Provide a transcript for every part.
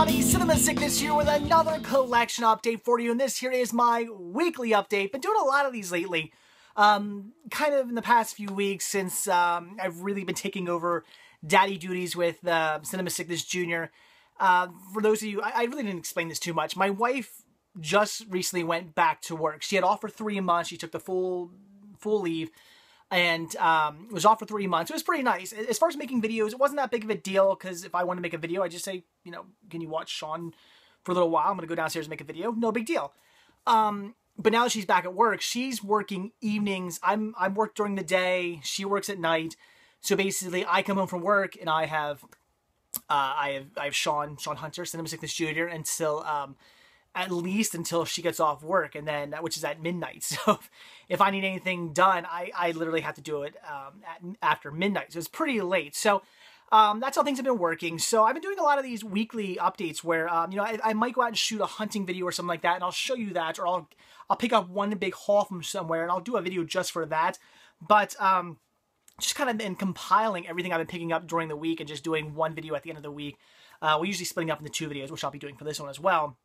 everybody, Cinema Sickness here with another collection update for you, and this here is my weekly update. Been doing a lot of these lately, kind of in the past few weeks since I've really been taking over daddy duties with Cinema Sickness Jr. For those of you, I really didn't explain this too much. My wife just recently went back to work. She had off for 3 months. She took the full leave. And was off for 3 months. It was pretty nice. As far as making videos, it wasn't that big of a deal because if I want to make a video, I just say, you know, can you watch Sean for a little while? I'm going to go downstairs and make a video. No big deal. But now that she's back at work, she's working evenings. I work during the day. She works at night. So basically, I come home from work and I have Sean Hunter, Cinema Sickness Jr. until at least until she gets off work, and then which is at midnight. So if I need anything done, I literally have to do it after midnight. So it's pretty late. So that's how things have been working. So I've been doing a lot of these weekly updates where you know, I might go out and shoot a hunting video or something like that, and I'll show you that, or I'll pick up one big haul from somewhere and I'll do a video just for that. But just kind of been compiling everything I've been picking up during the week and just doing one video at the end of the week. We're usually splitting up into 2 videos, which I'll be doing for this one as well.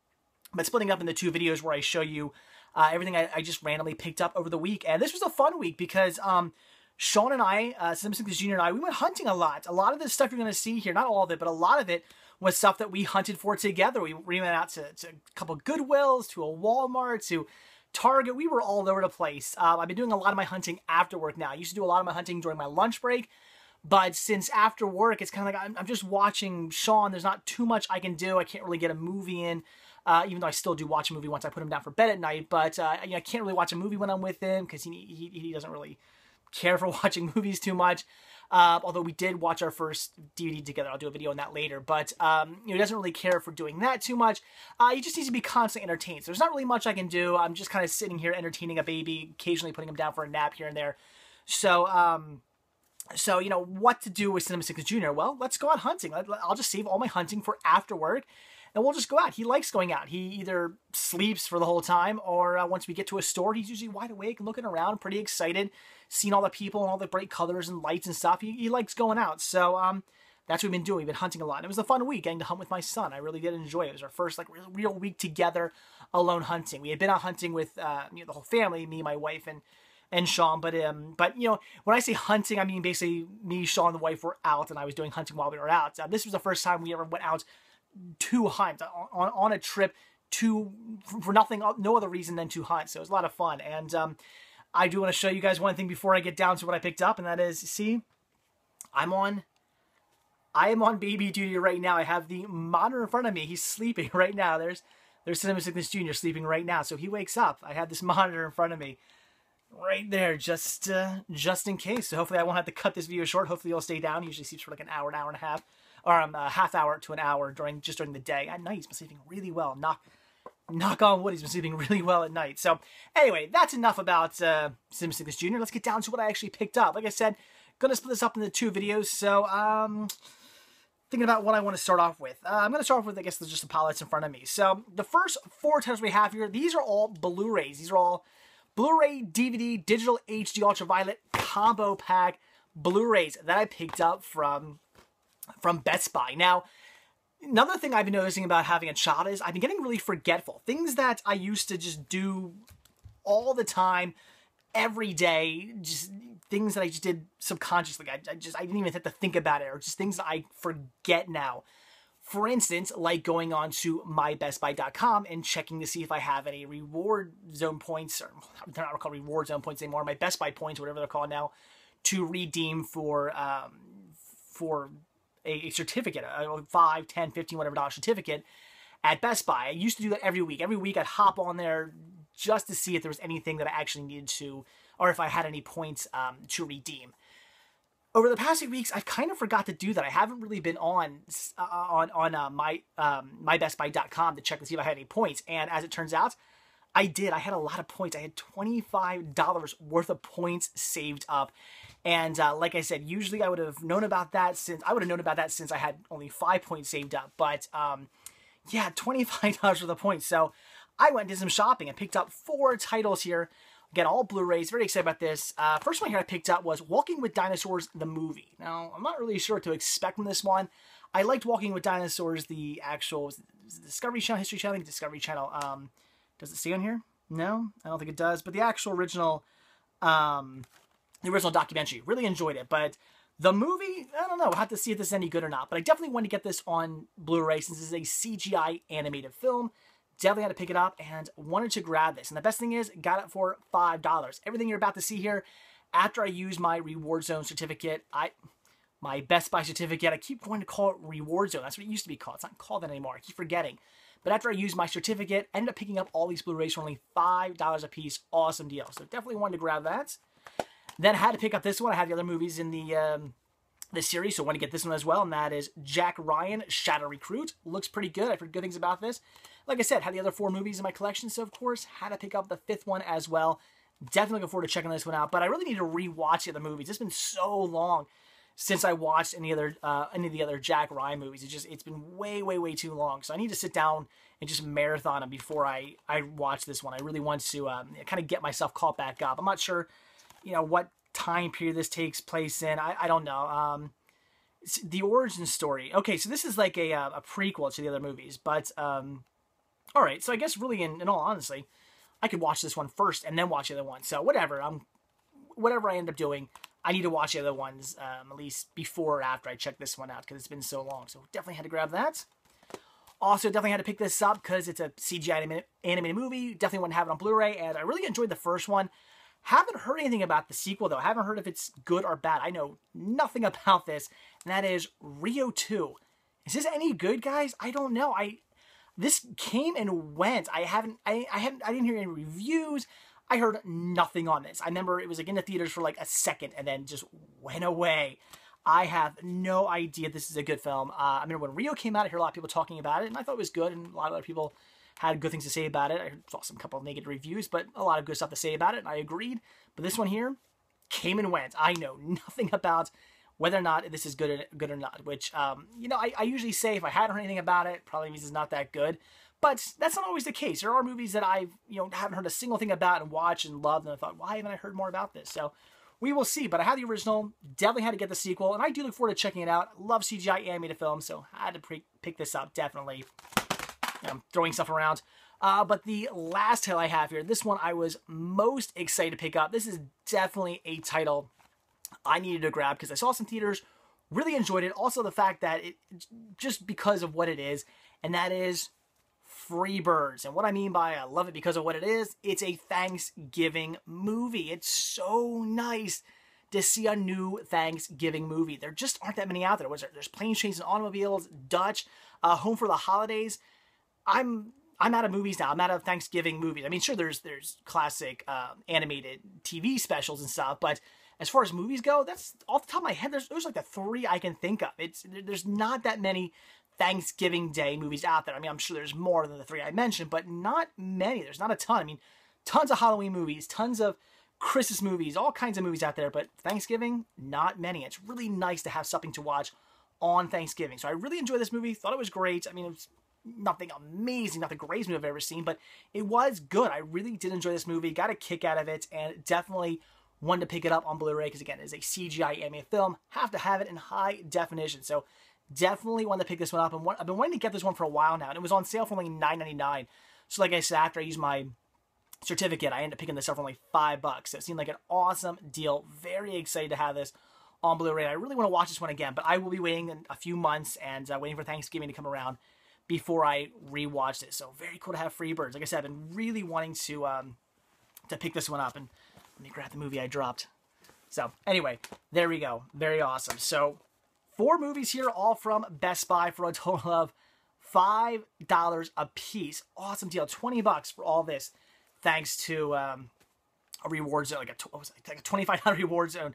But splitting up into 2 videos where I show you everything I just randomly picked up over the week. And this was a fun week because Sean and I, Cinema Sickness Jr. and I, we went hunting a lot. A lot of the stuff you're going to see here, not all of it, but a lot of it was stuff that we hunted for together. We went out to a couple of Goodwills, to a Walmart, to Target. We were all over the place. I've been doing a lot of my hunting after work now. I used to do a lot of my hunting during my lunch break. But since after work, it's kind of like I'm just watching Sean. There's not too much I can do. I can't really get a movie in. Even though I still do watch a movie once I put him down for bed at night. But you know, I can't really watch a movie when I'm with him because he doesn't really care for watching movies too much. Although we did watch our first DVD together. I'll do a video on that later. But you know, he doesn't really care for doing that too much. He just needs to be constantly entertained. So there's not really much I can do. I'm just kind of sitting here entertaining a baby, occasionally putting him down for a nap here and there. So, so you know, what to do with Cinema Sickness Jr.? Well, let's go out hunting. I'll just save all my hunting for after work. And we'll just go out. He likes going out. He either sleeps for the whole time, or once we get to a store, he's usually wide awake and looking around, pretty excited, seeing all the people and all the bright colors and lights and stuff. He likes going out. So that's what we've been doing. We've been hunting a lot. And it was a fun week getting to hunt with my son. I really did enjoy it. It was our first like real week together alone hunting. We had been out hunting with you know, the whole family, me, my wife, and Sean. But you know, when I say hunting, I mean basically me, Sean, and the wife were out, and I was doing hunting while we were out. This was the first time we ever went out to hunt on a trip for nothing, no other reason than to hunt. So it was a lot of fun. And I do want to show you guys one thing before I get down to what I picked up, and that is, see, I am on baby duty right now. I have the monitor in front of me. He's sleeping right now. There's Cinema Sickness Jr. sleeping right now. So he wakes up. I have this monitor in front of me right there, just in case. So hopefully I won't have to cut this video short. Hopefully he'll stay down. He usually sleeps for like an hour and a half. Or a half hour to an hour during the day. At night, he's been sleeping really well. Knock on wood, he's been sleeping really well at night. So anyway, that's enough about Cinema Sickness Jr. Let's get down to what I actually picked up. Like I said, gonna split this up into 2 videos. So thinking about what I want to start off with. I'm gonna start off with, I guess, just the palettes in front of me. So the first 4 titles we have here, these are all Blu-rays. These are all Blu-ray, DVD, digital HD ultraviolet combo pack Blu-rays that I picked up from Best Buy. Now, another thing I've been noticing about having a child is I've been getting really forgetful. Things that I used to just do all the time, every day, just things that I just did subconsciously. I didn't even have to think about it, or just things that I forget now. For instance, like going on to mybestbuy.com and checking to see if I have any reward zone points, or they're not called reward zone points anymore, my Best Buy points, whatever they're called now, to redeem for a certificate, a $5, $10, $15, whatever dollar certificate at Best Buy. I used to do that every week. Every week I'd hop on there just to see if there was anything that I actually needed to, or if I had any points to redeem. Over the past few weeks, I've kind of forgot to do that. I haven't really been on mybestbuy.com to check to see if I had any points. And as it turns out, I did. I had a lot of points. I had $25 worth of points saved up. And like I said, usually I would have known about that since I had only 5 points saved up. But yeah, $25 worth of points. So I went and did some shopping and picked up 4 titles here. Again, all Blu-rays. Very excited about this. First one here I picked up was Walking with Dinosaurs, the movie. Now, I'm not really sure what to expect from this one. I liked Walking with Dinosaurs, the actual Discovery Channel, History Channel, I think Discovery Channel. Does it say on here? No, I don't think it does. But the actual original, the original documentary, really enjoyed it. But the movie, I don't know. We'll have to see if this is any good or not. But I definitely wanted to get this on Blu-ray since this is a CGI animated film. Definitely had to pick it up and wanted to grab this. And the best thing is, got it for $5. Everything you're about to see here, after I use my Reward Zone certificate, my Best Buy certificate, I keep going to call it Reward Zone. That's what it used to be called. It's not called that anymore. I keep forgetting. But after I used my certificate, I ended up picking up all these Blu-rays for only $5 a piece. Awesome deal. So definitely wanted to grab that. Then I had to pick up this one. I had the other movies in the series, so I want to get this one as well, and that is Jack Ryan, Shadow Recruit. Looks pretty good. I've heard good things about this. Like I said, had the other 4 movies in my collection, so of course, had to pick up the 5th one as well. Definitely looking forward to checking this one out, but I really need to rewatch the other movies. It's been so long since I watched any of the other Jack Ryan movies. It's been way, way, way too long, so I need to sit down and just marathon them before I watch this one. I really want to kind of get myself caught back up. I'm not sure, what time period this takes place in. I don't know. The origin story. Okay, so this is like a prequel to the other movies, but all right. So I guess really, in all honesty, I could watch this one first and then watch the other one. So whatever. Whatever I end up doing, I need to watch the other ones at least before or after I check this one out because it's been so long. So definitely had to grab that. Also, definitely had to pick this up because it's a CGI animated movie. Definitely want to have it on Blu-ray, and I really enjoyed the first one. Haven't heard anything about the sequel, though. Haven't heard if it's good or bad. I know nothing about this, and that is Rio 2. Is this any good, guys? I don't know. This came and went. I didn't hear any reviews. I heard nothing on this. I remember it was like in the theaters for like a second and then just went away. I have no idea this is a good film. I remember when Rio came out, I heard a lot of people talking about it, and I thought it was good, and a lot of other people had good things to say about it. I saw some couple of negative reviews, but a lot of good stuff to say about it, and I agreed. But this one here came and went. I know nothing about whether or not this is good or not, which, I usually say if I hadn't heard anything about it, probably means it's not that good. But that's not always the case. There are movies that I haven't heard a single thing about and watched and loved, and I thought, why haven't I heard more about this? So we will see. But I had the original, definitely had to get the sequel, and I do look forward to checking it out. Love CGI animated films, so I had to pick this up, definitely. I'm throwing stuff around. But the last title I have here, this one I was most excited to pick up. This is definitely a title I needed to grab because I saw some theaters, really enjoyed it. Also the fact that just because of what it is, and that is Freebirds. And what I mean by I love it because of what it is, it's a Thanksgiving movie. It's so nice to see a new Thanksgiving movie. There just aren't that many out there. There's Planes, Trains, and Automobiles, Dutch, Home for the Holidays. I'm out of movies now. I'm out of Thanksgiving movies. I mean, sure, there's classic animated TV specials and stuff, but as far as movies go, that's off the top of my head. There's like the 3 I can think of. There's not that many Thanksgiving Day movies out there. I mean, I'm sure there's more than the 3 I mentioned, but not many. There's not a ton. I mean, tons of Halloween movies, tons of Christmas movies, all kinds of movies out there, but Thanksgiving, not many. It's really nice to have something to watch on Thanksgiving. So I really enjoyed this movie. Thought it was great. I mean, it was nothing amazing, not the greatest movie I've ever seen, but it was good. I really did enjoy this movie, got a kick out of it, and definitely wanted to pick it up on Blu-ray because, again, it is a CGI animated film. Have to have it in high definition. So definitely wanted to pick this one up, and I've been wanting to get this one for a while now, and it was on sale for only $9.99. So like I said, after I used my certificate, I ended up picking this up for only $5. So it seemed like an awesome deal. Very excited to have this on Blu-ray. I really want to watch this one again, but I will be waiting in a few months and waiting for Thanksgiving to come around before I rewatch this. So very cool to have Freebirds. Like I said, I've been really wanting to pick this one up, and let me grab the movie I dropped. So anyway, there we go. Very awesome. So 4 movies here, all from Best Buy for a total of $5 a piece. Awesome deal. $20 for all this, thanks to a reward zone, like a $25 reward zone.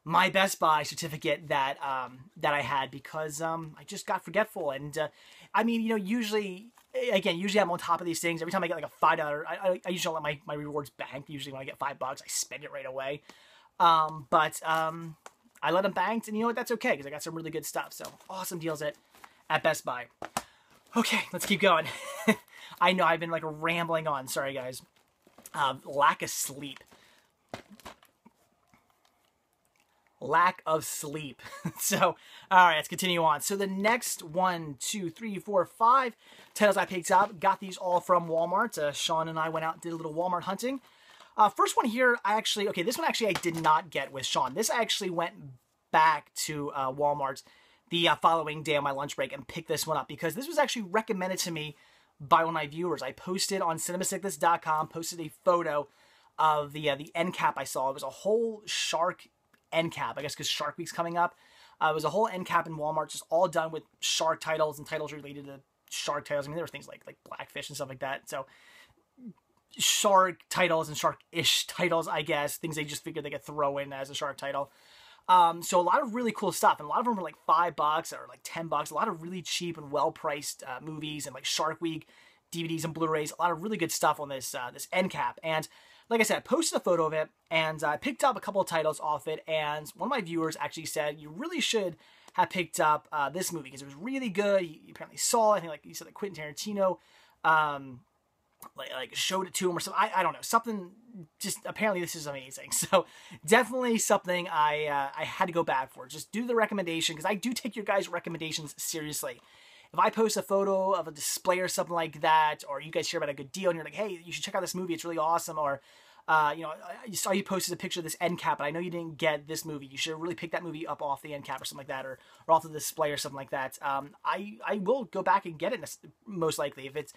My Best Buy certificate that I had because I just got forgetful, and I mean, usually I'm on top of these things. Every time I get like a $5, I usually let my rewards bank. Usually when I get $5, I spend it right away. But I let them banked, and you know what? That's okay because I got some really good stuff. So awesome deals at Best Buy. Okay, let's keep going. I know I've been like rambling on. Sorry, guys. Lack of sleep. lack of sleep. So, all right, let's continue on. So the next 1, 2, 3, 4, 5 titles I picked up, got these all from Walmart. Sean and I went out and did a little Walmart hunting. First one here, this one actually I did not get with Sean. This I actually went back to Walmart the following day on my lunch break and picked this one up because this was actually recommended to me by one of my viewers. I posted on cinemasickness.com, posted a photo of the end cap I saw. It was a whole shark end cap, I guess because Shark Week's coming up. It was a whole end cap in Walmart, just all done with shark titles and titles related to shark titles. I mean, there were things like Blackfish and stuff like that. So shark titles and shark-ish titles, I guess, things they just figured they could throw in as a shark title. So a lot of really cool stuff, and a lot of them were like $5 or like $10. A lot of really cheap and well-priced movies and like Shark Week DVDs and Blu-rays. A lot of really good stuff on this this end cap. And like I said, I posted a photo of it, and I picked up a couple of titles off it. And one of my viewers actually said you really should have picked up this movie because it was really good. He apparently saw it. I think like he said that Quentin Tarantino like showed it to him or something. I don't know, something. Just apparently this is amazing. So definitely something I had to go back for. Just do the recommendation because I do take your guys' recommendations seriously. If I post a photo of a display or something like that, or you guys hear about a good deal and you're like, hey, you should check out this movie, it's really awesome, or you know, I saw you posted a picture of this end cap, but I know you didn't get this movie. You should really pick that movie up off the end cap or something like that, or off the display or something like that. I will go back and get it most likely if it's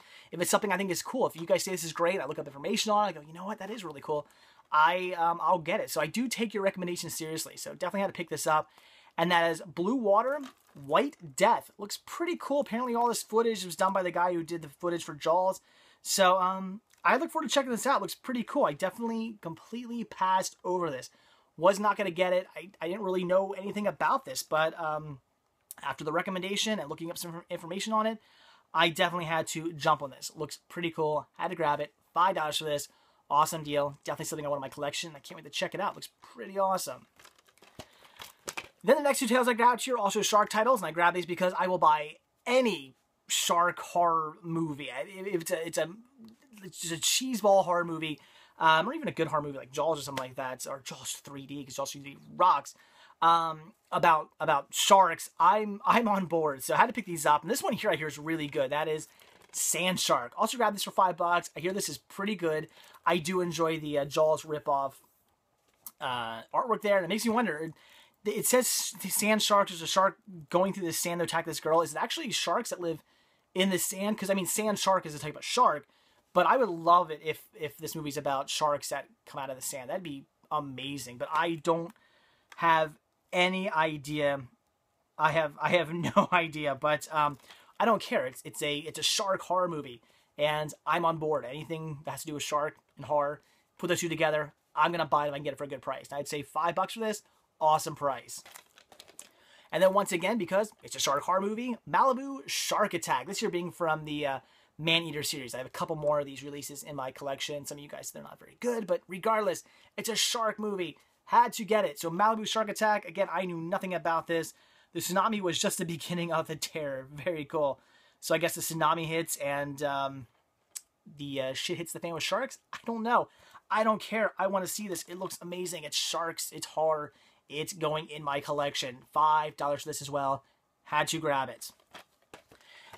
something I think is cool. If you guys say this is great, I look up information on it, I go, you know what, that is really cool. I'll get it. So I do take your recommendations seriously. So definitely had to pick this up, and that is Blue Water, White Death. Looks pretty cool. Apparently all this footage was done by the guy who did the footage for Jaws. So I look forward to checking this out. Looks pretty cool. I definitely completely passed over this. Was not going to get it. I didn't really know anything about this, but after the recommendation and looking up some information on it, I definitely had to jump on this. Looks pretty cool. Had to grab it. $5 for this. Awesome deal. Definitely something I want in my collection. I can't wait to check it out. Looks pretty awesome. Then the next two titles I grabbed here are also shark titles, and I grabbed these because I will buy any shark horror movie. If it's just a cheeseball horror movie, or even a good horror movie like Jaws or something like that, or Jaws 3D, because Jaws 3D rocks, about sharks, I'm on board. So I had to pick these up, and this one here I hear is really good. That is Sand Shark. Also grabbed this for $5. I hear this is pretty good. I do enjoy the Jaws ripoff artwork there, and it makes me wonder. It says sand sharks. There's a shark going through the sand to attack this girl. Is it actually sharks that live in the sand? Because I mean, sand shark is a type of shark, but I would love it if this movie's about sharks that come out of the sand. That'd be amazing. But I don't have any idea. I have no idea. But I don't care. It's a shark horror movie, and I'm on board. Anything that has to do with shark and horror, put those two together, I'm gonna buy it if I can get it for a good price. I'd say $5 for this. Awesome price. And then once again, because it's a shark horror movie, Malibu Shark Attack. This year being from the Man-Eater series. I have a couple more of these releases in my collection. Some of you guys, they're not very good, but regardless, it's a shark movie. Had to get it. So Malibu Shark Attack, again, I knew nothing about this. The tsunami was just the beginning of the terror. Very cool. So I guess the tsunami hits and the shit hits the fan with sharks? I don't know. I don't care. I want to see this. It looks amazing. It's sharks. It's horror. It's going in my collection. $5 for this as well. Had to grab it.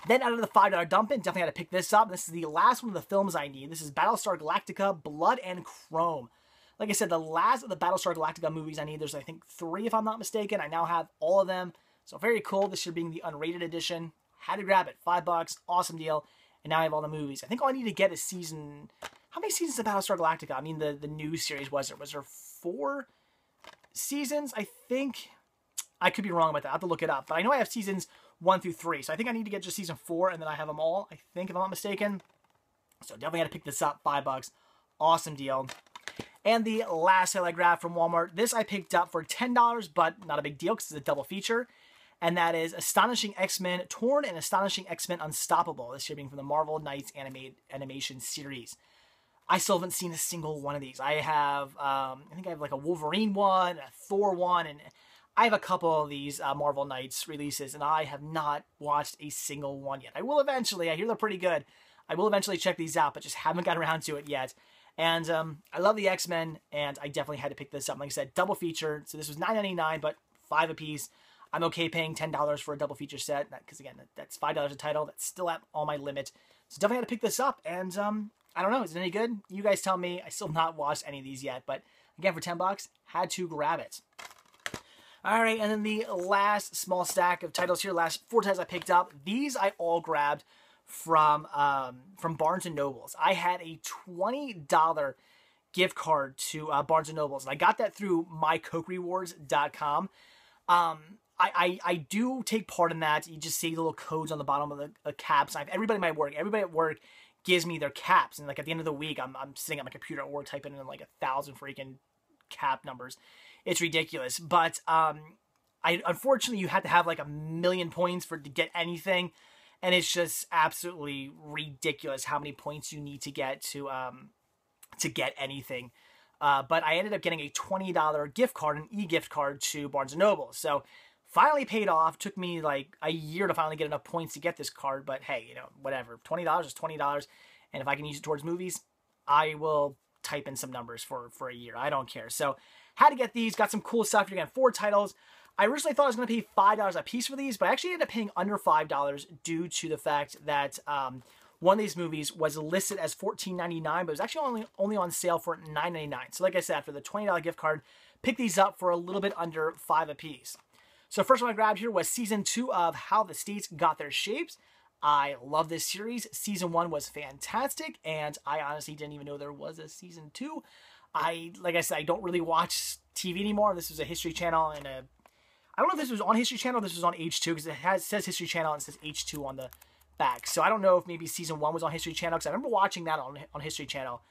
Then out of the $5 dump-in, definitely had to pick this up. This is the last one of the films I need. This is Battlestar Galactica, Blood and Chrome. Like I said, the last of the Battlestar Galactica movies I need. There's, I think, 3 if I'm not mistaken. I now have all of them. So very cool. This year being the unrated edition. Had to grab it. $5. Awesome deal. And now I have all the movies. I think all I need to get is season... How many seasons of Battlestar Galactica? I mean, the new series was there? Was there 4 seasons? I think... I could be wrong about that. I have to look it up. But I know I have seasons 1 through 3. So I think I need to get just season 4, and then I have them all, I think, if I'm not mistaken. So definitely had to pick this up. $5. Awesome deal. And the last sale I grabbed from Walmart. This I picked up for $10, but not a big deal because it's a double feature. And that is Astonishing X-Men Torn and Astonishing X-Men Unstoppable. This year being from the Marvel Knights animation series. I still haven't seen a single one of these. I have, I think I have like a Wolverine one, a Thor one, and I have a couple of these Marvel Knights releases, and I have not watched a single one yet. I will eventually. I hear they're pretty good. I will eventually check these out, but just haven't got around to it yet. And I love the X-Men, and I definitely had to pick this up. Like I said, double feature. So this was $9.99, but 5 apiece. I'm okay paying $10 for a double feature set, because again, that's $5 a title. That's still at all my limit. So definitely had to pick this up, and I don't know, is it any good? You guys tell me. I still have not watched any of these yet, but again, for $10, had to grab it. All right, and then the last small stack of titles here, last 4 titles I picked up. These I all grabbed from Barnes & Nobles. I had a $20 gift card to Barnes & Nobles, and I got that through mycokerewards.com. I do take part in that. You just see the little codes on the bottom of the caps. Everybody at work gives me their caps, and like at the end of the week, I'm sitting at my computer at work typing in like 1,000 freaking cap numbers. It's ridiculous, but unfortunately you have to have like 1,000,000 points to get anything, and it's just absolutely ridiculous how many points you need to get to get anything. But I ended up getting a $20 gift card, an e-gift card to Barnes & Noble. So finally paid off. Took me like a year to finally get enough points to get this card, but hey, you know, whatever. $20 is $20, and if I can use it towards movies, I will type in some numbers for a year. I don't care. So had to get these. Got some cool stuff. You're getting 4 titles. I originally thought I was going to pay $5 a piece for these, but I actually ended up paying under $5 due to the fact that one of these movies was listed as $14.99, but it was actually only on sale for $9.99. So like I said, for the $20 gift card, picked these up for a little bit under 5 a piece. So first one I grabbed here was Season 2 of How the States Got Their Shapes. I love this series. Season 1 was fantastic, and I honestly didn't even know there was a Season 2. Like I said, I don't really watch TV anymore. This was a History Channel, and I don't know if this was on History Channel or this was on H2, because it says History Channel and it says H2 on the back. So I don't know if maybe Season 1 was on History Channel, because I remember watching that on History Channel.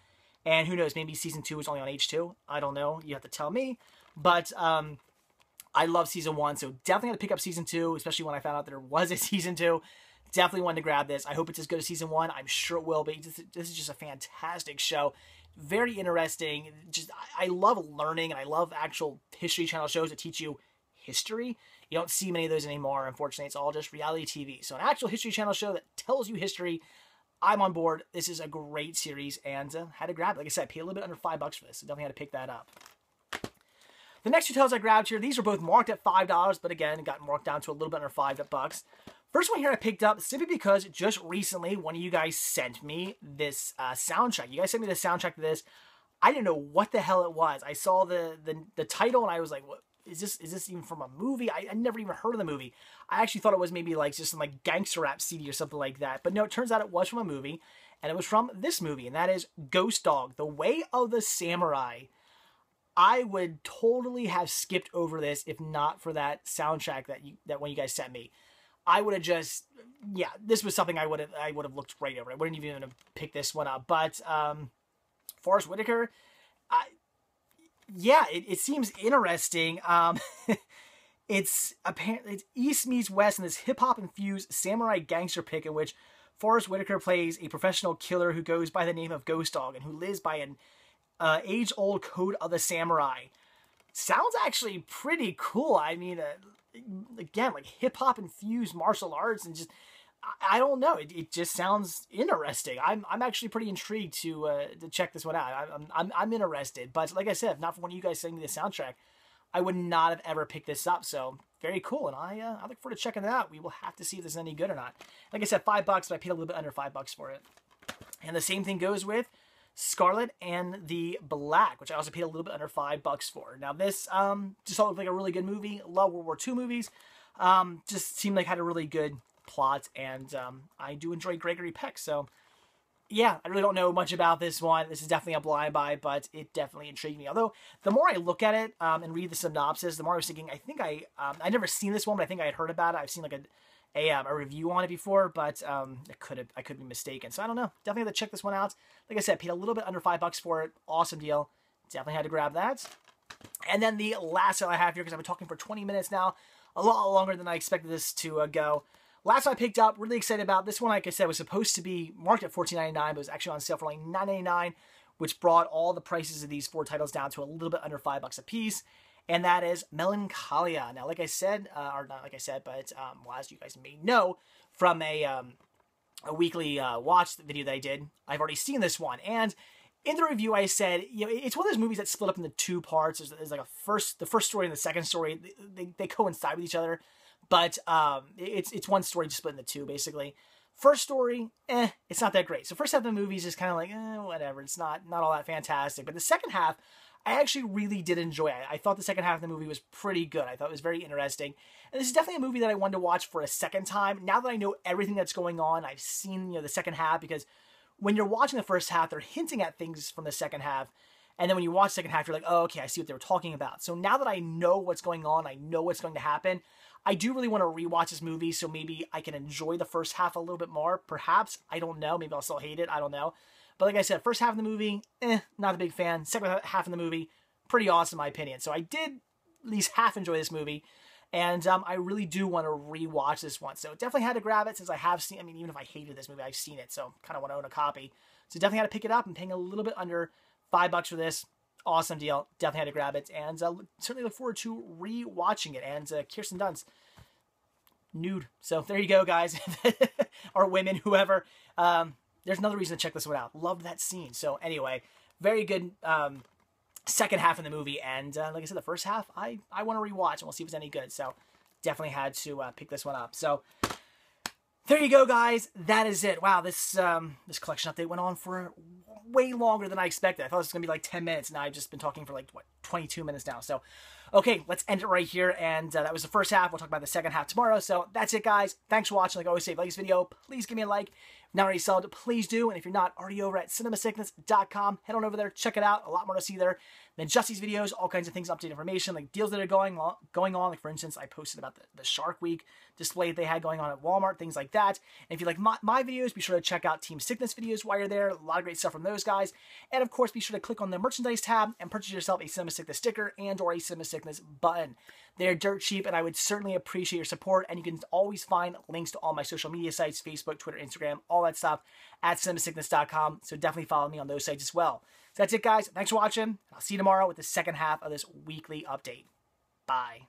And who knows, maybe Season 2 was only on H2. I don't know. You have to tell me. But I love Season 1, so definitely had to pick up Season 2, especially when I found out there was a Season 2. Definitely wanted to grab this. I hope it's as good as Season 1. I'm sure it will be. This is just a fantastic show. Very interesting. Just I love learning, and I love actual History Channel shows that teach you history. You don't see many of those anymore, unfortunately. It's all just reality TV. So an actual History Channel show that tells you history, I'm on board. This is a great series, and had to grab it. Like I said, I paid a little bit under $5 for this, so definitely had to pick that up. The next 2 titles I grabbed here, these are both marked at $5, but again, got marked down to a little bit under $5. First one here I picked up simply because just recently one of you guys sent me this soundtrack. You guys sent me the soundtrack to this. I didn't know what the hell it was. I saw the title and I was like, what is this even from a movie? I never even heard of the movie. I actually thought it was maybe like just some like gangster rap CD or something like that. But no, it turns out it was from a movie, and it was from this movie, and that is Ghost Dog, The Way of the Samurai. I would totally have skipped over this if not for that soundtrack that one you guys sent me. I would have just, yeah, this was something I would have looked right over. I wouldn't even have picked this one up. But Forrest Whitaker, yeah, it seems interesting. It's East meets West in this hip-hop infused samurai gangster pick in which Forrest Whitaker plays a professional killer who goes by the name of Ghost Dog and who lives by an age-old code of the samurai. Sounds actually pretty cool. I mean, again, like hip-hop infused martial arts, and just I don't know. It just sounds interesting. I'm actually pretty intrigued to check this one out. I'm interested. But like I said, if not for one of you guys sending me the soundtrack, I would not have ever picked this up. So very cool, and I look forward to checking it out. We will have to see if this is any good or not. Like I said, $5, but I paid a little bit under $5 for it. And the same thing goes with Scarlet and the Black, which I also paid a little bit under $5 for. Now this just looked like a really good movie. Love World War II movies. Just seemed like it had a really good plot, and I do enjoy Gregory Peck. So yeah, I really don't know much about this one. This is definitely a blind buy, but it definitely intrigued me. Although the more I look at it and read the synopsis, the more I was thinking, I think I'd never seen this one, but I think I had heard about it. I've seen like a review on it before, but I could be mistaken. So I don't know. Definitely have to check this one out. Like I said, paid a little bit under $5 for it. Awesome deal. Definitely had to grab that. And then the last one I have here, because I've been talking for 20 minutes now, a lot longer than I expected this to go. Last one I picked up, really excited about. This one, like I said, was supposed to be marked at $14.99, but was actually on sale for like $9.99, which brought all the prices of these 4 titles down to a little bit under $5 a piece. And that is Melancholia. Now, like I said, or not like I said, but well, as you guys may know from a weekly watch video that I did, I've already seen this one. And in the review, I said, you know, it's one of those movies that split up into two parts. There's like the first story and the second story. They coincide with each other, but it's one story just split into two, basically. First story, it's not that great. So first half of the movie is just kind of like, whatever. It's not all that fantastic. But the second half, I actually really did enjoy. I thought the second half of the movie was pretty good. I thought it was very interesting. And this is definitely a movie that I wanted to watch for a second time. Now that I know everything that's going on, I've seen, you know, the second half, because when you're watching the first half, they're hinting at things from the second half. And then when you watch the second half, you're like, oh, okay, I see what they were talking about. So now that I know what's going on, I know what's going to happen, I do really want to rewatch this movie so maybe I can enjoy the first half a little bit more. Perhaps. I don't know. Maybe I'll still hate it. I don't know. But like I said, first half of the movie, not a big fan. Second half of the movie, pretty awesome in my opinion. So I did at least half enjoy this movie. And I really do want to rewatch this one. So definitely had to grab it since I have seen, I mean, even if I hated this movie, I've seen it. So kind of want to own a copy. So definitely had to pick it up. I'm paying a little bit under $5 for this. Awesome deal. Definitely had to grab it. And certainly look forward to rewatching it. And Kirsten Dunst, nude. So there you go, guys. Or women, whoever. There's another reason to check this one out. Loved that scene. So anyway, very good second half of the movie. And like I said, the first half, I want to rewatch. And we'll see if it's any good. So definitely had to pick this one up. So there you go, guys. That is it. Wow, this collection update went on for way longer than I expected. I thought it was going to be like 10 minutes. Now I've just been talking for like, what, 22 minutes now. So, okay, let's end it right here. And that was the first half. We'll talk about the second half tomorrow. So that's it, guys. Thanks for watching. Like I always say, if you like this video, please give me a like. If not already subbed, please do. And if you're not already over at cinemasickness.com, head on over there. Check it out. A lot more to see there than just these videos. All kinds of things, update information, like deals that are going on. Like, for instance, I posted about the Shark Week display that they had going on at Walmart, things like that. And if you like my videos, be sure to check out Team Sickness videos while you're there. A lot of great stuff from those guys. And of course, be sure to click on the merchandise tab and purchase yourself a Cinema Sickness sticker and or a Cinema Sickness button. They're dirt cheap, and I would certainly appreciate your support. And you can always find links to all my social media sites, Facebook, Twitter, Instagram, all that stuff at cinemasickness.com. So definitely follow me on those sites as well. So that's it, guys. Thanks for watching. I'll see you tomorrow with the second half of this weekly update. Bye.